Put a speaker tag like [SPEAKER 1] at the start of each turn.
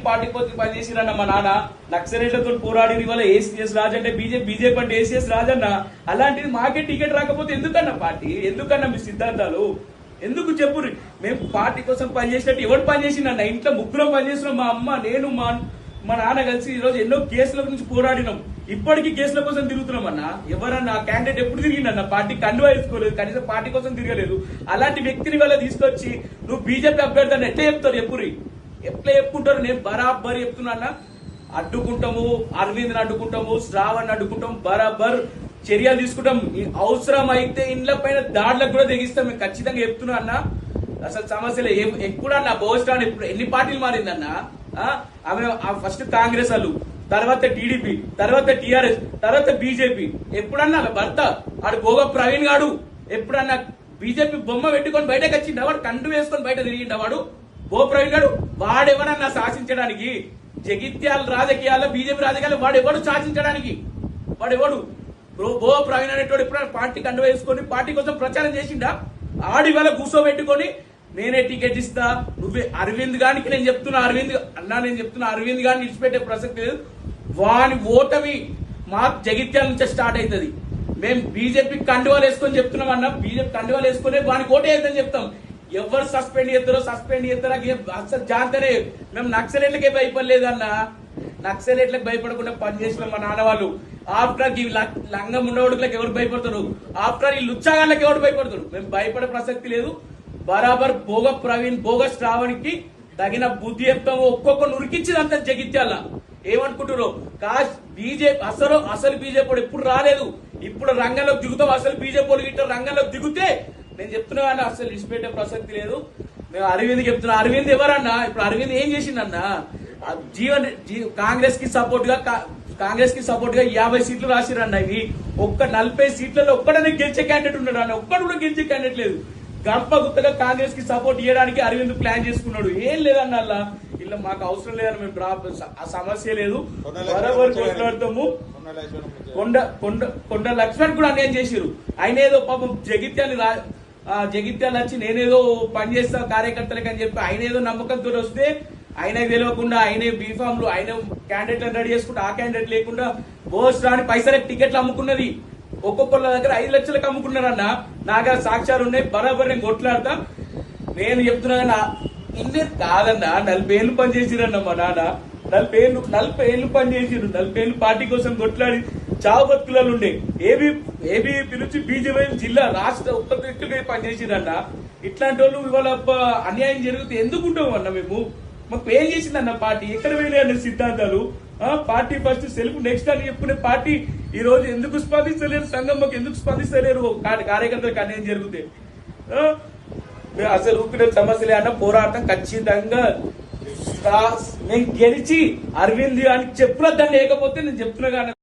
[SPEAKER 1] Party కోసం పనిచేసిరన్న మా నాన్న నక్సలైట్లతో పోరాడి ఇవాళ ఏసీఎస్ రాజు అంటే బీజేపీ అంటే ఏసీఎస్ రాజన్న. అలాంటిది మాకే టికెట్ రాకపోతే ఎందుకన్నా పార్టీ, ఎందుకన్నా మీ సిద్ధాంతాలు ఎందుకు చెప్పు? మేము పార్టీ కోసం పనిచేసినట్టు ఎవరు పనిచేసిందన్న? ఇంట్లో ముగ్గురం పనిచేస్తున్నాం, మా అమ్మ నేను మా నాన్న కలిసి ఈ రోజు ఎన్నో కేసుల గురించి పోరాడినాం. ఇప్పటికీ కేసుల కోసం తిరుగుతున్నాం అన్న. ఎవరన్నా క్యాండిడేట్ ఎప్పుడు తిరిగిందన్న? పార్టీ కండువా వేసుకోలేదు, కనీసం పార్టీ కోసం తిరగలేదు. అలాంటి వ్యక్తిని వల్ల తీసుకొచ్చి నువ్వు బీజేపీ అభ్యర్థి అని ఎట్లా చెప్తారు? ఎట్లా చెప్పుకుంటారు? నేను బరాబర్ చెప్తున్నా అన్న, అడ్డుకుంటాము, అరవింద్ని అడ్డుకుంటాము, శ్రావణ్ అడ్డుకుంటాం, బరాబర్ చర్యలు తీసుకుంటాం. అవసరం అయితే ఇండ్ల పైన దాడులకు కూడా తెగిస్తాం. మేము ఖచ్చితంగా చెప్తున్నా అన్న. అసలు సమస్యలే ఎప్పుడన్నా బోస్టాన్ ఎన్ని పార్టీలు మారిందన్న? ఆమె ఫస్ట్ కాంగ్రెస్ వాళ్ళు, తర్వాత టీడీపీ, తర్వాత టీఆర్ఎస్, తర్వాత బీజేపీ. ఎప్పుడన్నా భర్త ఆడు గోగ ప్రవీణ్ గాడు ఎప్పుడన్నా బీజేపీ బొమ్మ పెట్టుకొని బయటకు వచ్చిండ? వాడు కండు వేసుకొని బయట తిరిగిండ? వాడు గో ప్రవీణ్ గాడు వాడెవరన్నా శాసించడానికి? జగిత్యాల రాజకీయాల్లో బీజేపీ రాజకీయాల్లో వాడెవడు శాసించడానికి? వాడెవడు? గో ప్రవీణ్ అనేటోడు ఎప్పుడైనా పార్టీ కండు వేసుకొని పార్టీ కోసం ప్రచారం చేసిండా? ఆడి వల్ల కూర్చోబెట్టుకొని నేనే టికెట్ ఇస్తా, నువ్వే అరవింద్ గానికి నేను చెప్తున్నా, అరవింద్ గాని నిలిచిపెట్టే ప్రసక్తి లేదు. వాని ఓటమి మా జగిత్యాల నుంచే స్టార్ట్ అవుతుంది. మేము బీజేపీ కండువాలు వేసుకొని చెప్తున్నాం అన్న. బీజేపీ కండువాలు వేసుకునే వానికి ఓటే అవుతుందని చెప్తాం. ఎవరు సస్పెండ్ చేస్తారో అసలు జాంతనే. మేము నక్సలైట్లకే భయపడలేదన్న. నక్సలైట్లకు భయపడకుండా పనిచేసిన మా నాన్న వాళ్ళు. ఆఫ్టర్ ఈ లంగం ఉండవడుకులకు ఎవరు భయపడతారు? ఆఫ్టర్ ఈ లుచ్చాగాళ్ళకి ఎవరు భయపడతారు? మేము భయపడే ప్రసక్తి లేదు. బరాబర్ భోగ ప్రవీణ్ భోగ శ్రావణ్కి తగిన బుద్ధి చెప్తాము. ఒక్కొక్కరు ఉరికించిందంతా జగిత్యాల. ఏమనుకుంటారు? బీజేపీ అసలు బీజేపీ ఎప్పుడు రాలేదు. ఇప్పుడు రంగంలోకి దిగుతాం. అసలు బీజేపీ గిట్ట రంగంలోకి దిగుతే నేను చెప్తున్నా కానీ అసలు విడిచిపెట్టే ప్రసక్తి లేదు. మేము అరవింద్ చెప్తున్నా. అరవింద్ ఎవరన్నా? ఇప్పుడు అరవింద్ ఏం చేసిండన్నా? కాంగ్రెస్ కి సపోర్ట్ గా 50 సీట్లు రాసిరన్న. ఇవి ఒక్క 40 సీట్లలో ఒక్కడనే గెలిచే క్యాండిడేట్ ఉన్నాడు అన్న. ఒక్కడు కూడా గెలిచే క్యాండిడేట్ లేదు. గంప గుత్తగా కాంగ్రెస్ కి సపోర్ట్ చేయడానికి అరవింద్ ప్లాన్ చేసుకున్నాడు. ఏం లేదన్న అలా. ఇలా మాకు అవసరం లేదని మేము ఆ సమస్య లేదు. బరాబర్ కొట్లాడతాము. కొండ లక్ష్మణ్ కూడా అన్యాయం చేసిరు. ఆయన ఏదో పాపం జగిత్యాలు వచ్చి నేనేదో పనిచేస్తా కార్యకర్తలకు అని చెప్పి ఆయన ఏదో నమ్మకంతో వస్తే ఆయనకు తెలియకుండా ఆయన బీఫామ్లు ఆయన క్యాండిడేట్ రెడీ చేసుకుంటే ఆ క్యాండిడేట్ లేకుండా బోస్ రాని పైసలకు టికెట్లు అమ్ముకున్నది. ఒక్కొక్కళ్ళ దగ్గర 5 లక్షలకు అమ్ముకున్నారన్న. నాగా సాక్ష్యాలు ఉన్నాయి. బరాబర్ నేను కొట్లాడతా. నేను చెప్తున్నా ఇన్ని కాదన్న. 40 ఏళ్ళు పనిచేసిరన్న మా నాన్న. 40 ఏళ్ళు పనిచేసిరు. 40 ఏళ్ళు పార్టీ కోసం కొట్లాడి చావు బతుకులలో ఉండే ఏబీపీ నుంచి బీజేపీ జిల్లా రాష్ట్ర ఉత్తర పనిచేసిరన్న. ఇట్లాంటి వాళ్ళు ఇవాళ అన్యాయం జరిగితే ఎందుకుంటాం అన్న? మేము మాకు ఏం చేసిందన్న పార్టీ? ఎక్కడ వెళ్ళే అన్న సిద్ధాంతాలు? పార్టీ ఫస్ట్ సెల్ఫ్ నెక్స్ట్ అని చెప్పుకునే పార్టీ ఈ రోజు ఎందుకు స్పందిస్తలేరు? సంఘంలోకి ఎందుకు స్పందిస్తలేరు? కార్యకర్తలకు అన్యాయం జరిగితే అసలు ఊపిన సమస్యలే అన్న. పోరాటం ఖచ్చితంగా నేను గెలిచి అరవింద్ అని చెప్పులద్దని లేకపోతే నేను చెప్తున్నా కానీ